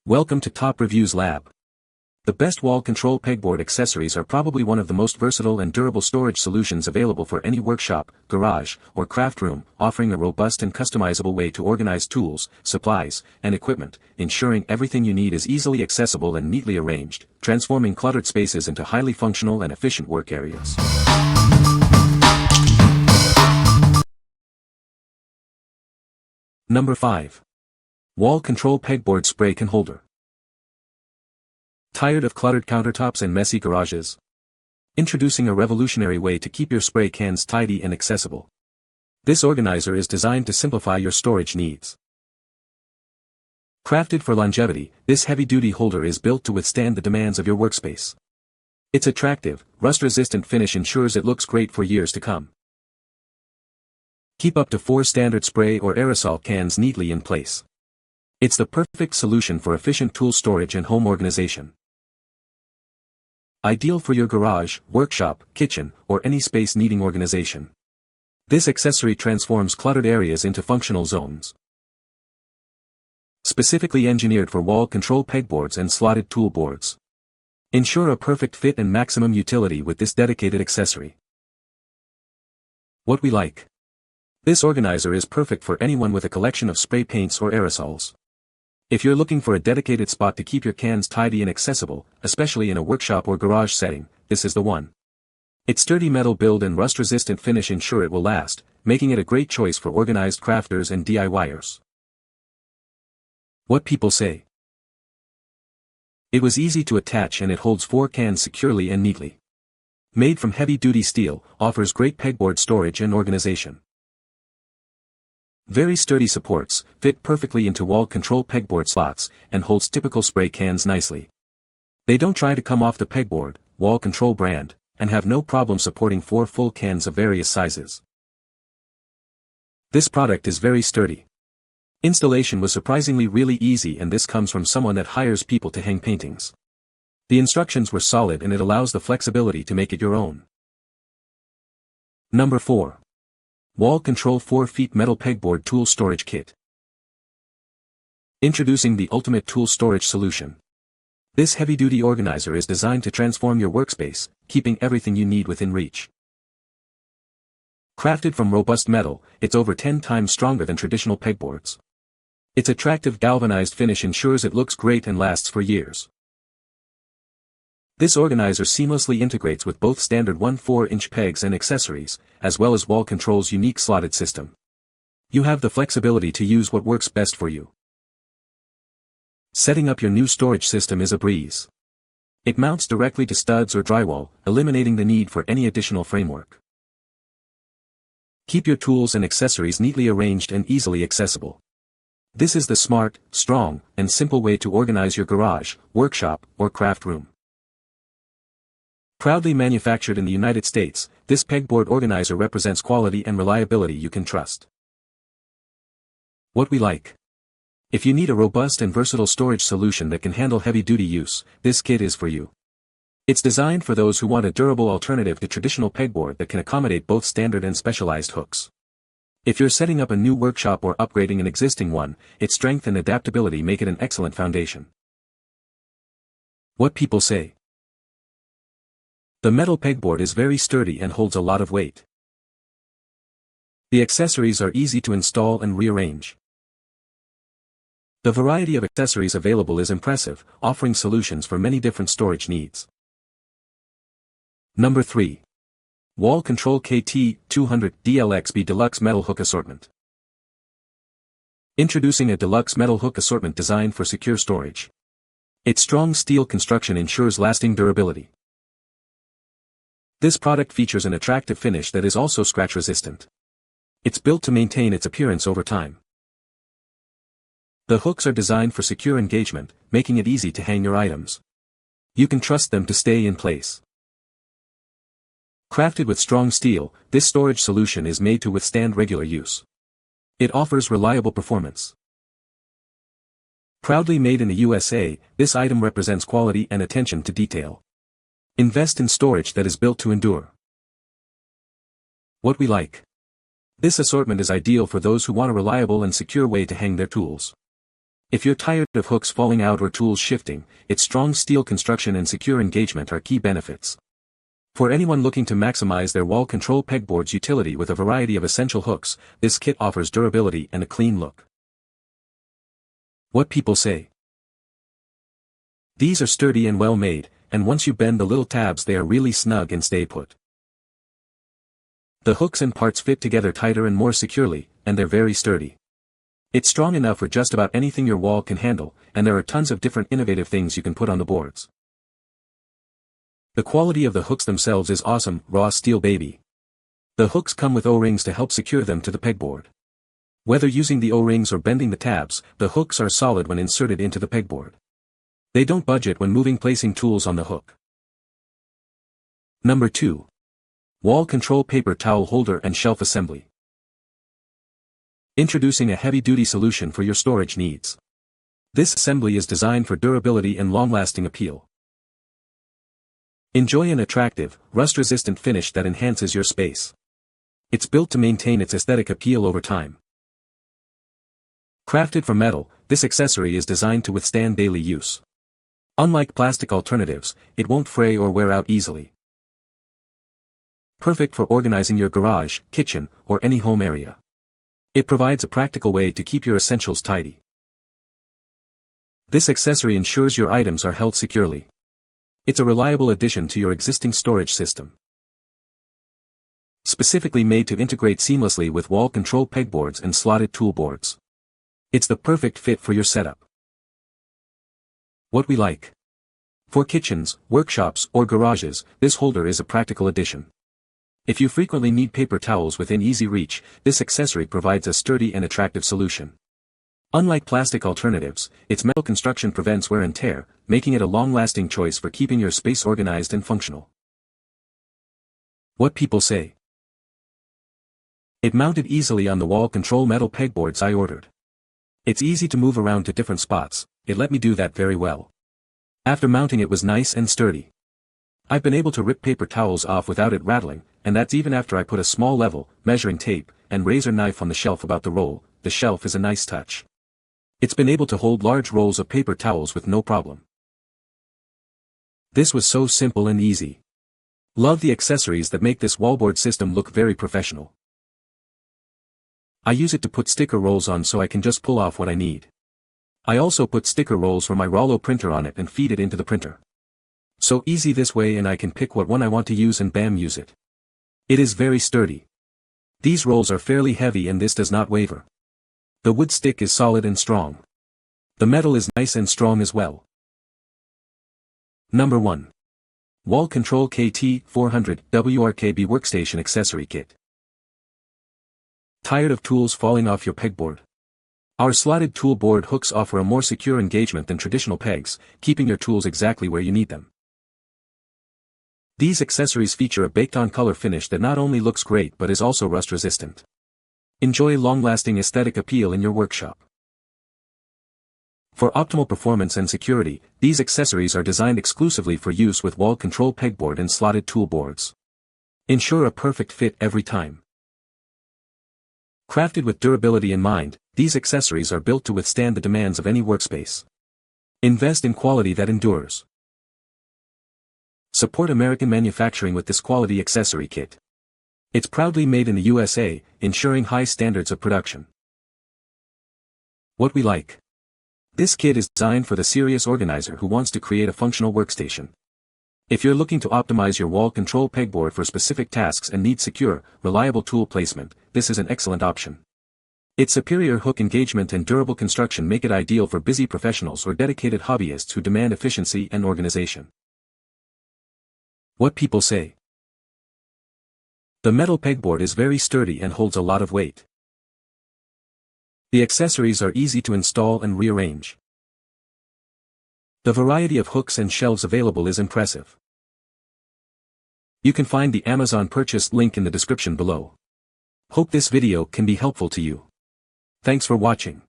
Welcome to Top Reviews Lab. The best wall control pegboard accessories are probably one of the most versatile and durable storage solutions available for any workshop, garage, or craft room, offering a robust and customizable way to organize tools, supplies, and equipment, ensuring everything you need is easily accessible and neatly arranged, transforming cluttered spaces into highly functional and efficient work areas. Number 5. Wall Control Pegboard Spray Can Holder. Tired of cluttered countertops and messy garages? Introducing a revolutionary way to keep your spray cans tidy and accessible. This organizer is designed to simplify your storage needs. Crafted for longevity, this heavy-duty holder is built to withstand the demands of your workspace. Its attractive, rust-resistant finish ensures it looks great for years to come. Keep up to 4 standard spray or aerosol cans neatly in place. It's the perfect solution for efficient tool storage and home organization. Ideal for your garage, workshop, kitchen, or any space needing organization. This accessory transforms cluttered areas into functional zones. Specifically engineered for wall control pegboards and slotted tool boards. Ensure a perfect fit and maximum utility with this dedicated accessory. What we like. This organizer is perfect for anyone with a collection of spray paints or aerosols. If you're looking for a dedicated spot to keep your cans tidy and accessible, especially in a workshop or garage setting, this is the one. Its sturdy metal build and rust-resistant finish ensure it will last, making it a great choice for organized crafters and DIYers. What people say. It was easy to attach and it holds 4 cans securely and neatly. Made from heavy-duty steel, offers great pegboard storage and organization. Very sturdy supports, fit perfectly into wall control pegboard slots, and holds typical spray cans nicely. They don't try to come off the pegboard, wall control brand, and have no problem supporting 4 full cans of various sizes. This product is very sturdy. Installation was surprisingly really easy, and this comes from someone that hires people to hang paintings. The instructions were solid and it allows the flexibility to make it your own. Number 4. Wall Control 4 Feet Metal Pegboard Tool Storage Kit. Introducing the ultimate tool storage solution. This heavy-duty organizer is designed to transform your workspace, keeping everything you need within reach. Crafted from robust metal, it's over 10 times stronger than traditional pegboards. Its attractive galvanized finish ensures it looks great and lasts for years. This organizer seamlessly integrates with both standard 1/4-inch pegs and accessories, as well as Wall Control's unique slotted system. You have the flexibility to use what works best for you. Setting up your new storage system is a breeze. It mounts directly to studs or drywall, eliminating the need for any additional framework. Keep your tools and accessories neatly arranged and easily accessible. This is the smart, strong, and simple way to organize your garage, workshop, or craft room. Proudly manufactured in the United States, this pegboard organizer represents quality and reliability you can trust. What we like. If you need a robust and versatile storage solution that can handle heavy-duty use, this kit is for you. It's designed for those who want a durable alternative to traditional pegboard that can accommodate both standard and specialized hooks. If you're setting up a new workshop or upgrading an existing one, its strength and adaptability make it an excellent foundation. What people say. The metal pegboard is very sturdy and holds a lot of weight. The accessories are easy to install and rearrange. The variety of accessories available is impressive, offering solutions for many different storage needs. Number 3. Wall Control KT200 DLXB Deluxe Metal Hook Assortment. Introducing a deluxe metal hook assortment designed for secure storage. Its strong steel construction ensures lasting durability. This product features an attractive finish that is also scratch-resistant. It's built to maintain its appearance over time. The hooks are designed for secure engagement, making it easy to hang your items. You can trust them to stay in place. Crafted with strong steel, this storage solution is made to withstand regular use. It offers reliable performance. Proudly made in the USA, this item represents quality and attention to detail. Invest in storage that is built to endure. What we like. This assortment is ideal for those who want a reliable and secure way to hang their tools. If you're tired of hooks falling out or tools shifting, its strong steel construction and secure engagement are key benefits. For anyone looking to maximize their wall control pegboard's utility with a variety of essential hooks, this kit offers durability and a clean look. What people say. These are sturdy and well made, and once you bend the little tabs they are really snug and stay put. The hooks and parts fit together tighter and more securely, and they're very sturdy. It's strong enough for just about anything your wall can handle, and there are tons of different innovative things you can put on the boards. The quality of the hooks themselves is awesome, raw steel baby. The hooks come with O-rings to help secure them to the pegboard. Whether using the O-rings or bending the tabs, the hooks are solid when inserted into the pegboard. They don't budge it when placing tools on the hook. Number 2. Wall Control Paper Towel Holder and Shelf Assembly. Introducing a heavy-duty solution for your storage needs. This assembly is designed for durability and long-lasting appeal. Enjoy an attractive, rust-resistant finish that enhances your space. It's built to maintain its aesthetic appeal over time. Crafted from metal, this accessory is designed to withstand daily use. Unlike plastic alternatives, it won't fray or wear out easily. Perfect for organizing your garage, kitchen, or any home area. It provides a practical way to keep your essentials tidy. This accessory ensures your items are held securely. It's a reliable addition to your existing storage system. Specifically made to integrate seamlessly with wall control pegboards and slotted tool boards. It's the perfect fit for your setup. What we like. For kitchens, workshops, or garages, this holder is a practical addition. If you frequently need paper towels within easy reach, this accessory provides a sturdy and attractive solution. Unlike plastic alternatives, its metal construction prevents wear and tear, making it a long-lasting choice for keeping your space organized and functional. What people say. It mounted easily on the wall control metal pegboards I ordered. It's easy to move around to different spots, it let me do that very well. After mounting it was nice and sturdy. I've been able to rip paper towels off without it rattling, and that's even after I put a small level, measuring tape, and razor knife on the shelf about the roll. The shelf is a nice touch. It's been able to hold large rolls of paper towels with no problem. This was so simple and easy. Love the accessories that make this wallboard system look very professional. I use it to put sticker rolls on so I can just pull off what I need. I also put sticker rolls from my Rollo printer on it and feed it into the printer. So easy this way, and I can pick what one I want to use and bam, use it. It is very sturdy. These rolls are fairly heavy and this does not waver. The wood stick is solid and strong. The metal is nice and strong as well. Number 1. Wall Control KT400 WRKB Workstation Accessory Kit. Tired of tools falling off your pegboard? Our slotted tool board hooks offer a more secure engagement than traditional pegs, keeping your tools exactly where you need them. These accessories feature a baked-on color finish that not only looks great but is also rust-resistant. Enjoy long-lasting aesthetic appeal in your workshop. For optimal performance and security, these accessories are designed exclusively for use with wall control pegboard and slotted tool boards. Ensure a perfect fit every time. Crafted with durability in mind, these accessories are built to withstand the demands of any workspace. Invest in quality that endures. Support American manufacturing with this quality accessory kit. It's proudly made in the USA, ensuring high standards of production. What we like. This kit is designed for the serious organizer who wants to create a functional workstation. If you're looking to optimize your wall control pegboard for specific tasks and need secure, reliable tool placement, this is an excellent option. Its superior hook engagement and durable construction make it ideal for busy professionals or dedicated hobbyists who demand efficiency and organization. What people say. The metal pegboard is very sturdy and holds a lot of weight. The accessories are easy to install and rearrange. The variety of hooks and shelves available is impressive. You can find the Amazon purchase link in the description below. Hope this video can be helpful to you. Thanks for watching.